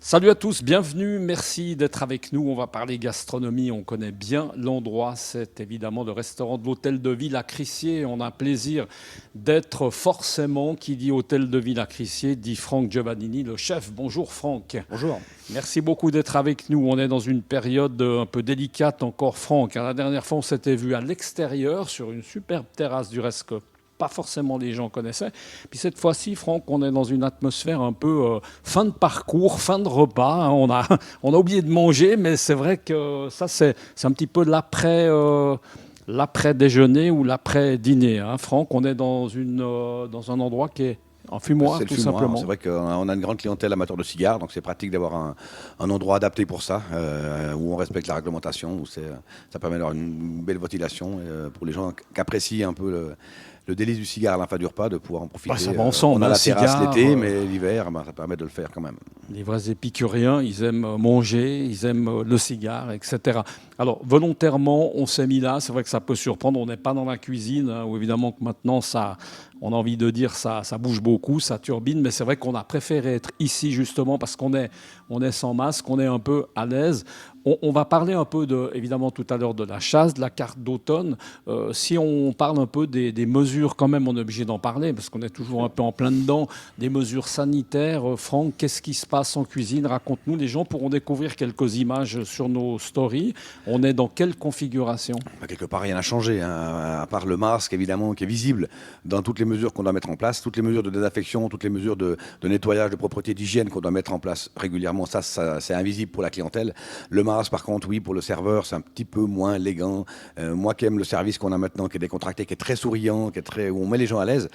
Salut à tous, bienvenue, merci d'être avec nous. On va parler gastronomie, on connaît bien l'endroit. C'est évidemment le restaurant de l'Hôtel de Ville à Crissier. On a un plaisir d'être forcément, qui dit Hôtel de Ville à Crissier, dit Franck Giovannini, le chef. Bonjour Franck. Bonjour. Merci beaucoup d'être avec nous. On est dans une période un peu délicate encore, Franck. La dernière fois, on s'était vu à l'extérieur sur une superbe terrasse du reste que pas forcément les gens connaissaient. Puis cette fois-ci, Franck, on est dans une atmosphère un peu fin de parcours, fin de repas, hein. On a oublié de manger, mais c'est vrai que ça, c'est un petit peu l'après-déjeuner ou l'après-dîner, hein. Franck, on est dans un endroit qui est en fumoir, C'est le tout fumoir. simplement. C'est vrai qu'on a une grande clientèle amateur de cigares, donc c'est pratique d'avoir un endroit adapté pour ça, où on respecte la réglementation, ça permet d'avoir une belle ventilation pour les gens qui apprécient un peu le délice du cigare à la fin du repas, de pouvoir en profiter. Bah, ça va ensemble, On a un la terrasse cigare. l'été, mais l'hiver, ça permet de le faire quand même. Les vrais épicuriens, ils aiment manger, ils aiment le cigare, etc. Alors, volontairement, on s'est mis là. C'est vrai que ça peut surprendre. On n'est pas dans la cuisine, hein, où évidemment que maintenant, on a envie de dire ça bouge beaucoup, ça turbine. Mais c'est vrai qu'on a préféré être ici, justement, parce on est sans masque, on est un peu à l'aise. On va parler un peu, évidemment, tout à l'heure de la chasse, de la carte d'automne. Si on parle un peu des mesures, quand même, on est obligé d'en parler, parce qu'on est toujours un peu en plein dedans, des mesures sanitaires. Franck, qu'est-ce qui se passe en cuisine? Raconte-nous. Les gens pourront découvrir quelques images sur nos stories. On est dans quelle configuration? Quelque part, rien n'a changé, hein, à part le masque, évidemment, qui est visible dans toutes les mesures qu'on doit mettre en place, toutes les mesures de désinfection, toutes les mesures de nettoyage, de propreté, d'hygiène qu'on doit mettre en place régulièrement. Ça, c'est invisible pour la clientèle. Le masque, par contre, oui, pour le serveur, c'est un petit peu moins élégant. Moi qui aime le service qu'on a maintenant, qui est décontracté, qui est très souriant, où on met les gens à l'aise,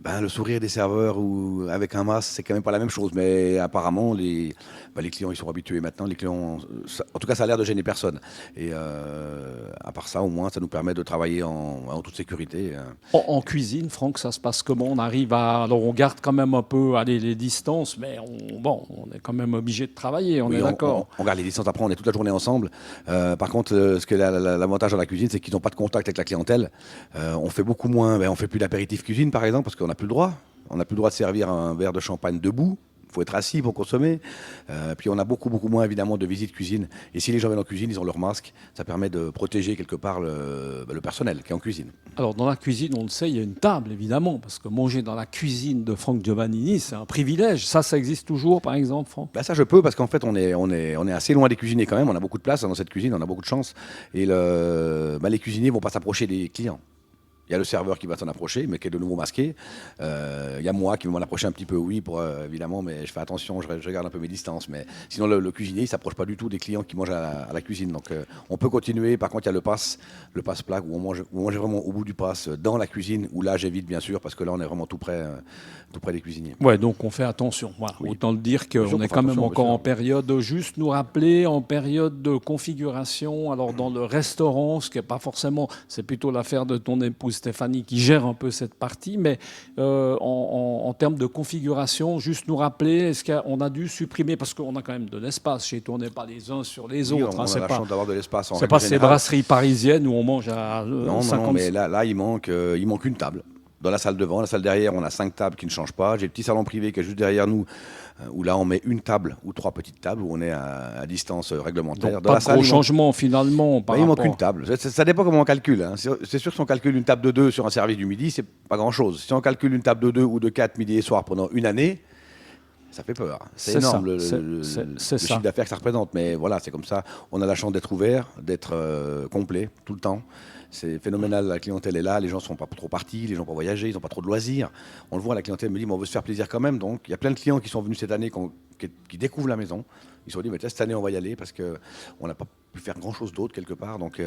ben, le sourire des serveurs ou avec un masque, c'est quand même pas la même chose. Mais apparemment, les clients, ils sont habitués maintenant. Les clients, en tout cas, ça a l'air de gêner personne. Et à part ça, au moins, ça nous permet de travailler en toute sécurité. En cuisine, Franck, ça se passe comment? On arrive à... Alors, on garde quand même un peu allez, les distances, mais on est quand même obligé de travailler, on Oui, est d'accord. on garde les distances. Après, on est toute la journée ensemble. Par contre, ce que l'avantage dans la cuisine, c'est qu'ils n'ont pas de contact avec la clientèle. On fait beaucoup moins. Ben, on fait plus d'apéritif cuisine, par exemple, parce qu'on n'a plus le droit. On n'a plus le droit de servir un verre de champagne debout. Il faut être assis pour consommer. Puis on a beaucoup, beaucoup moins évidemment de visites cuisine. Et si les gens viennent en cuisine, ils ont leur masque. Ça permet de protéger quelque part le personnel qui est en cuisine. Alors, dans la cuisine, on le sait, il y a une table, évidemment, parce que manger dans la cuisine de Franck Giovannini, c'est un privilège. Ça existe toujours, par exemple, Franck? Bah ça je peux parce qu'en fait on est assez loin des cuisiniers quand même, on a beaucoup de place dans cette cuisine, on a beaucoup de chance et les cuisiniers vont pas s'approcher des clients. Il y a le serveur qui va s'en approcher, mais qui est de nouveau masqué. Il y a moi qui vais m'en approcher un petit peu, oui, évidemment, mais je fais attention, je garde un peu mes distances. Mais sinon, le cuisinier, il ne s'approche pas du tout des clients qui mangent à la cuisine. Donc, on peut continuer. Par contre, il y a le passe plat où on mange vraiment au bout du passe dans la cuisine, où là, j'évite, bien sûr, parce que là, on est vraiment tout près des cuisiniers. Ouais, donc on fait attention. Voilà. Oui. Autant le dire Bien sûr qu'on qu'on est fait quand même attention, bien encore sûr. en période, juste nous rappeler, en période de configuration. Alors dans le restaurant, ce qui n'est pas forcément, c'est plutôt l'affaire de ton épouse Stéphanie qui gère un peu cette partie, mais en termes de configuration, juste nous rappeler, est-ce qu'on a dû supprimer, parce qu'on a quand même de l'espace chez toi, on n'est pas les uns sur les Oui, autres, hein, on a la chance d'avoir de l'espace en c'est règle pas ces générale. brasseries parisiennes où on mange à Non, non, non, 50... mais là il manque une table. Dans la salle devant, la salle derrière, on a 5 tables qui ne changent pas. J'ai le petit salon privé qui est juste derrière nous, où là on met une table ou 3 petites tables, où on est à distance réglementaire. Donc Dans pas la de salle, gros changements finalement par il manque une rapport... table. Ça dépend comment on calcule, hein. C'est sûr que si on calcule une table de 2 sur un service du midi, c'est pas grand-chose. Si on calcule une table de 2 ou de 4 midi et soir pendant une année, ça fait peur. C'est C'est ça, énorme c'est le ça. chiffre d'affaires que ça représente. Mais voilà, c'est comme ça. On a la chance d'être ouvert, d'être complet tout le temps. C'est phénoménal, la clientèle est là, les gens ne sont pas trop partis, les gens n'ont pas voyagé, ils n'ont pas trop de loisirs. On le voit, la clientèle me dit, mais on veut se faire plaisir quand même. Donc il y a plein de clients qui sont venus cette année, qui découvrent la maison. Ils se sont dit, mais tiens, cette année on va y aller parce qu'on n'a pas pu faire grand-chose d'autre quelque part. Donc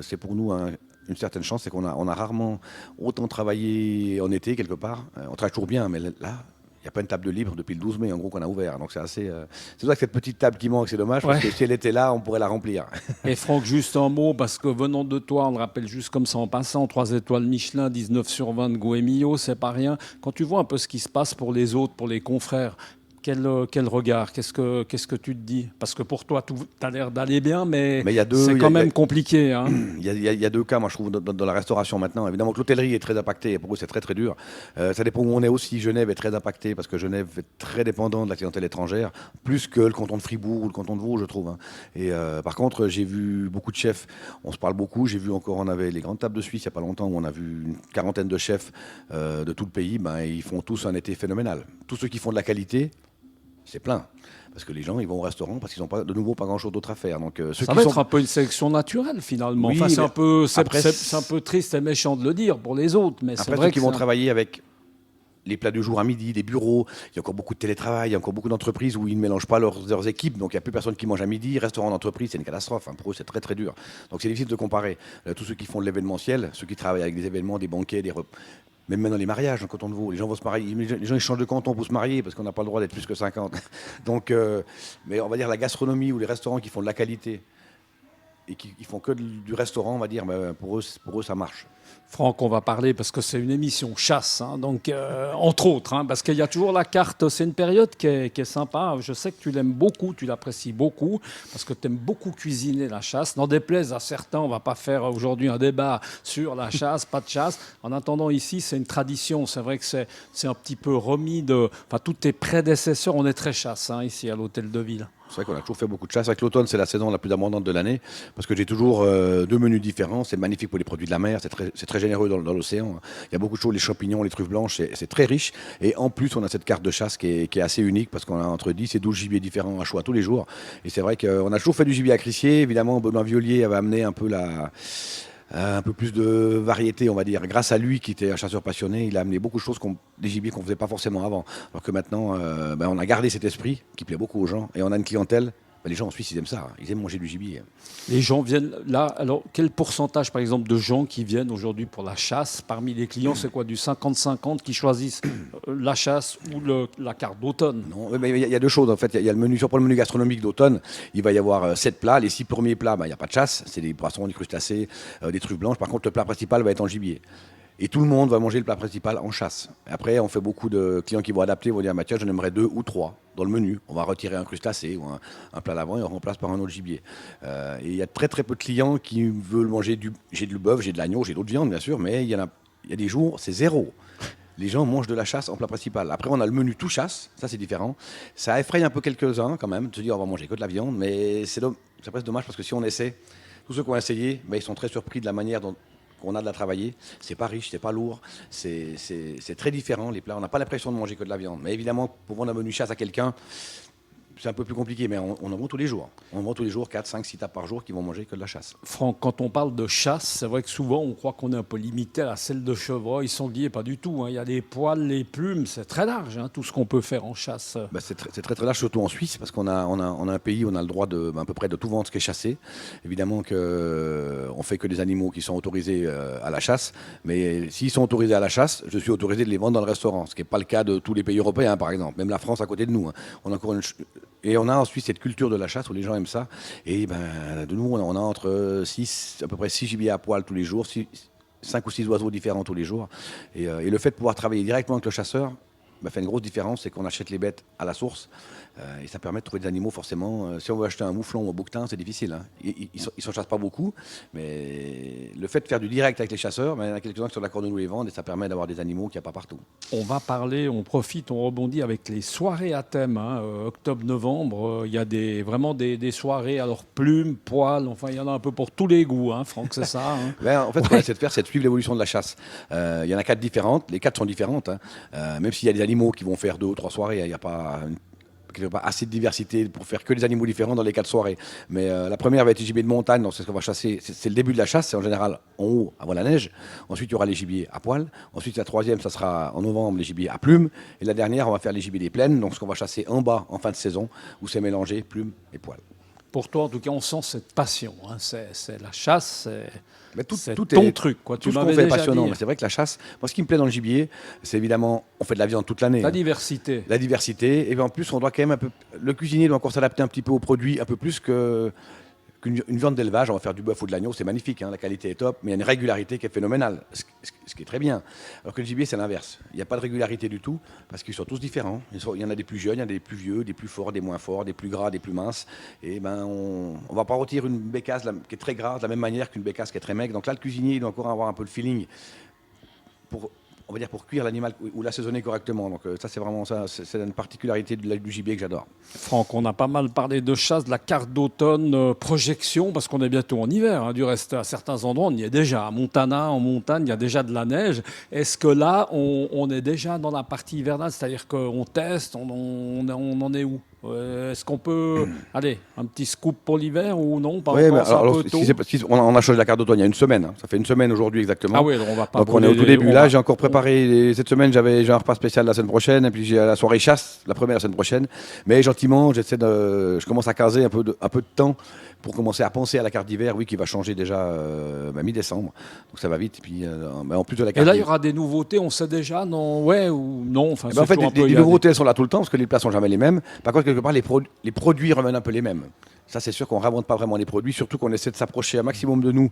c'est pour nous une certaine chance, c'est qu'on a rarement autant travaillé en été quelque part. On travaille toujours bien, mais là, il n'y a pas une table de libre depuis le 12 mai, en gros, qu'on a ouvert. Donc c'est assez. C'est pour ça que cette petite table qui manque, c'est dommage, parce Ouais. que si elle était là, on pourrait la remplir. Et Franck, juste un mot, parce que venant de toi, on le rappelle juste comme ça en passant, 3 étoiles Michelin, 19 sur 20 de Goemio, c'est pas rien. Quand tu vois un peu ce qui se passe pour les autres, pour les confrères, quel regard? Qu'est-ce que tu te dis? Parce que pour toi, tout a l'air d'aller bien, mais Mais il y a deux, c'est quand même compliqué. Hein. il y a deux cas, moi je trouve, dans la restauration maintenant. Évidemment que l'hôtellerie est très impactée, et pour eux c'est très très dur. Ça dépend où on est aussi. Genève est très impactée parce que Genève est très dépendant de la clientèle étrangère, plus que le canton de Fribourg ou le canton de Vaud, je trouve. Hein. Et par contre, j'ai vu beaucoup de chefs, on se parle beaucoup. J'ai vu encore, on avait les grandes tables de Suisse il n'y a pas longtemps, où on a vu une quarantaine de chefs de tout le pays. Ben, ils font tous un été phénoménal. Tous ceux qui font de la qualité, c'est plein. Parce que les gens, ils vont au restaurant parce qu'ils n'ont pas, de nouveau, pas grand-chose d'autre à faire. Donc, ceux Ça qui va sont... être un peu une sélection naturelle finalement. Oui, Enfin, c'est mais un peu, après, c'est un peu triste et méchant de le dire pour les autres, mais c'est après, vrai ceux que qui vont travailler avec les plats du jour à midi, les bureaux, il y a encore beaucoup de télétravail, il y a encore beaucoup d'entreprises où ils ne mélangent pas leurs équipes, donc il n'y a plus personne qui mange à midi. Restaurant d'entreprise, c'est une catastrophe. Hein. Pour eux, c'est très très dur. Donc c'est difficile de comparer. Tous ceux qui font de l'événementiel, ceux qui travaillent avec des événements, des banquets, des repas. Même maintenant les mariages, en canton de Vaud, les gens vont se marier, les gens ils changent de canton pour se marier parce qu'on n'a pas le droit d'être plus que 50. Donc, mais on va dire la gastronomie ou les restaurants qui font de la qualité et qui font que du restaurant, on va dire, ben, pour eux ça marche. Franck, on va parler parce que c'est une émission chasse, hein, donc entre autres, hein, parce qu'il y a toujours la carte. C'est une période qui est sympa. Je sais que tu l'aimes beaucoup, tu l'apprécies beaucoup, parce que tu aimes beaucoup cuisiner la chasse. N'en déplaise à certains, on ne va pas faire aujourd'hui un débat sur la chasse, pas de chasse. En attendant, ici, c'est une tradition. C'est vrai que c'est un petit peu remis de... Enfin, tous tes prédécesseurs, on est très chasse hein, ici à l'Hôtel de Ville. C'est vrai qu'on a toujours fait beaucoup de chasse. Avec l'automne, c'est la saison la plus abondante de l'année parce que j'ai toujours deux menus différents. C'est magnifique pour les produits de la mer. C'est très généreux dans l'océan. Il y a beaucoup de choses, les champignons, les truffes blanches, c'est très riche. Et en plus, on a cette carte de chasse qui est assez unique parce qu'on a entre 10 et 12 gibiers différents à choix tous les jours. Et c'est vrai qu'on a toujours fait du gibier à Crissier. Évidemment, Benoît Violier avait amené un peu un peu plus de variété, on va dire. Grâce à lui, qui était un chasseur passionné, il a amené beaucoup de choses, des gibiers qu'on ne faisait pas forcément avant. Alors que maintenant, on a gardé cet esprit qui plaît beaucoup aux gens. Et on a une clientèle. Les gens en Suisse, ils aiment ça. Ils aiment manger du gibier. Les gens viennent là. Alors, quel pourcentage, par exemple, de gens qui viennent aujourd'hui pour la chasse? Parmi les clients, c'est quoi? Du 50-50 qui choisissent la chasse ou la carte d'automne? Non, mais il y a deux choses. En fait, il y a le menu, pour le menu gastronomique d'automne, il va y avoir 7 plats. Les 6 premiers plats, il n'y a pas de chasse. C'est des poissons, des crustacés, des truffes blanches. Par contre, le plat principal va être en gibier. Et tout le monde va manger le plat principal en chasse. Après, on fait beaucoup de clients qui vont adapter, vont dire, tiens, j'en aimerais 2 ou 3 dans le menu. On va retirer un crustacé ou un plat d'avant et on remplace par un autre gibier. Et il y a très très peu de clients qui veulent manger j'ai du bœuf, j'ai de l'agneau, j'ai d'autres viandes bien sûr, mais il y a des jours, c'est zéro. Les gens mangent de la chasse en plat principal. Après, on a le menu tout chasse, ça c'est différent. Ça effraie un peu quelques-uns quand même, de se dire on va manger que de la viande, mais c'est presque dommage parce que si on essaie, tous ceux qui ont essayé, ils sont très surpris de la manière dont on a de la travailler. C'est pas riche, c'est pas lourd, c'est très différent les plats. On n'a pas l'impression de manger que de la viande. Mais évidemment, pour vendre un menu chasse à quelqu'un, c'est un peu plus compliqué, mais on en vend tous les jours. On en vend tous les jours 4, 5, 6 tables par jour qui vont manger que de la chasse. Franck, quand on parle de chasse, c'est vrai que souvent on croit qu'on est un peu limité à la selle de chevreuil, sanglier, pas du tout. Hein. Il y a les poils, les plumes, c'est très large hein, tout ce qu'on peut faire en chasse. C'est très très large, surtout en Suisse, parce qu'on a un pays où on a le droit à peu près de tout vendre ce qui est chassé. Évidemment qu'on fait que des animaux qui sont autorisés à la chasse, mais s'ils sont autorisés à la chasse, je suis autorisé de les vendre dans le restaurant, ce qui n'est pas le cas de tous les pays européens, par exemple. Même la France à côté de nous. Hein. Et on a en Suisse cette culture de la chasse où les gens aiment ça. Et de nous, on a à peu près 6 gibiers à poil tous les jours, 5 ou 6 oiseaux différents tous les jours. Et le fait de pouvoir travailler directement avec le chasseur fait une grosse différence, c'est qu'on achète les bêtes à la source. Et ça permet de trouver des animaux forcément. Si on veut acheter un mouflon ou un bouquetin, c'est difficile. Hein. Ils ne s'en chassent pas beaucoup, mais le fait de faire du direct avec les chasseurs, il y en a quelques-uns qui sont d'accord de nous les vendre et ça permet d'avoir des animaux qu'il n'y a pas partout. On va parler, on profite, on rebondit avec les soirées à thème. Hein, octobre-novembre, il y a vraiment des soirées, alors plumes, poils, enfin il y en a un peu pour tous les goûts, hein, Franck, c'est ça hein. En fait, ce qu'on essaie de faire, c'est de suivre l'évolution de la chasse. Il y en a 4 différentes, les 4 sont différentes. Hein. Même s'il y a des animaux qui vont faire 2 ou 3 soirées, il n'y a pas assez de diversité pour faire que des animaux différents dans les 4 soirées. Mais la première va être les gibiers de montagne, donc c'est ce qu'on va chasser. C'est le début de la chasse, c'est en général en haut, avant la neige. Ensuite, il y aura les gibiers à poil. Ensuite, la troisième, ça sera en novembre, les gibiers à plumes. Et la dernière, on va faire les gibiers des plaines, donc ce qu'on va chasser en bas, en fin de saison, où c'est mélangé plumes et poils. Pour toi, en tout cas, on sent cette passion. Hein. C'est la chasse, c'est tout ton est, truc. Quoi. Tout ce qu'on fait est passionnant. Mais c'est vrai que la chasse, moi, ce qui me plaît dans le gibier, c'est évidemment, on fait de la viande toute l'année. La diversité. La diversité. Et bien en plus, on doit quand même le cuisinier doit encore s'adapter un petit peu aux produits, un peu plus que qu'une viande d'élevage, on va faire du bœuf ou de l'agneau, c'est magnifique, hein, la qualité est top, mais il y a une régularité qui est phénoménale, ce qui est très bien. Alors que le gibier, c'est l'inverse. Il n'y a pas de régularité du tout, parce qu'ils sont tous différents. Il y en a des plus jeunes, il y en a des plus vieux, des plus forts, des moins forts, des plus gras, des plus minces. Et ben, on ne va pas rôtir une bécasse qui est très grasse de la même manière qu'une bécasse qui est très maigre. Donc là, le cuisinier, il doit encore avoir un peu le feeling pour, on va dire, pour cuire l'animal ou l'assaisonner correctement. Donc ça, c'est vraiment ça, c'est une particularité du gibier que j'adore. Franck, on a pas mal parlé de chasse, de la carte d'automne, projection, parce qu'on est bientôt en hiver. Hein. Du reste, à certains endroits, on y est déjà. À Montana, en montagne, il y a déjà de la neige. Est-ce que là, on est déjà dans la partie hivernale? C'est-à-dire qu'on teste, on en est où? Est-ce qu'on peut... Allez, un petit scoop pour l'hiver ou non? Pas Oui, encore, mais c'est un alors, peu tôt. on a changé la carte d'automne il y a une semaine. Hein. Ça fait une semaine aujourd'hui exactement. Ah oui, donc on va pas Donc on est au brûler tout début. on Là, va- j'ai encore préparé. Cette semaine, j'ai un repas spécial la semaine prochaine. Et puis j'ai la soirée chasse, la première la semaine prochaine. Mais gentiment, je commence à caser un peu de temps pour commencer à penser à la carte d'hiver, oui, qui va changer déjà mi-décembre. Donc ça va vite. Et puis mais en plus de la Et carte là, il y aura des nouveautés, on sait déjà, non? Ouais ou non? Enfin, en fait, toujours un peu, il les y a des- nouveautés, elles sont là tout le temps, parce que les plats sont jamais les mêmes. Par contre, quelque part, les produits reviennent un peu les mêmes. Ça, c'est sûr qu'on ne réinvente pas vraiment les produits, surtout qu'on essaie de s'approcher un maximum de nous.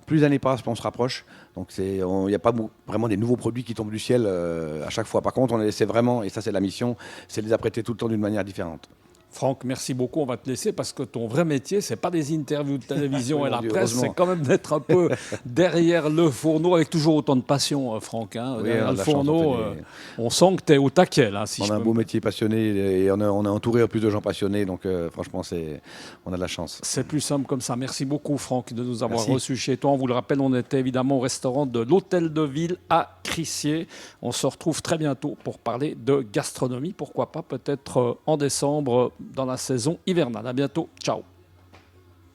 Plus les années passent, plus on se rapproche. Donc, il n'y a pas vraiment des nouveaux produits qui tombent du ciel à chaque fois. Par contre, on essaie vraiment, et ça, c'est la mission, c'est de les apprêter tout le temps d'une manière différente. Franck, merci beaucoup. On va te laisser parce que ton vrai métier, c'est pas des interviews de télévision Oui, et mon la Dieu, presse, c'est heureusement. quand même d'être un peu derrière le fourneau avec toujours autant de passion, Franck. Hein. Oui, Derrière on a le de la chance, fourneau, on fait on sent que tu es au taquet, là, si On je a un peux beau me- métier passionné et on est entouré de plus de gens passionnés. Donc, franchement, on a de la chance. C'est plus simple comme ça. Merci beaucoup, Franck, de nous avoir Merci. reçus chez toi. On vous le rappelle, on était évidemment au restaurant de l'Hôtel de Ville à Crissier. On se retrouve très bientôt pour parler de gastronomie. Pourquoi pas, peut-être en décembre, dans la saison hivernale. À bientôt. Ciao.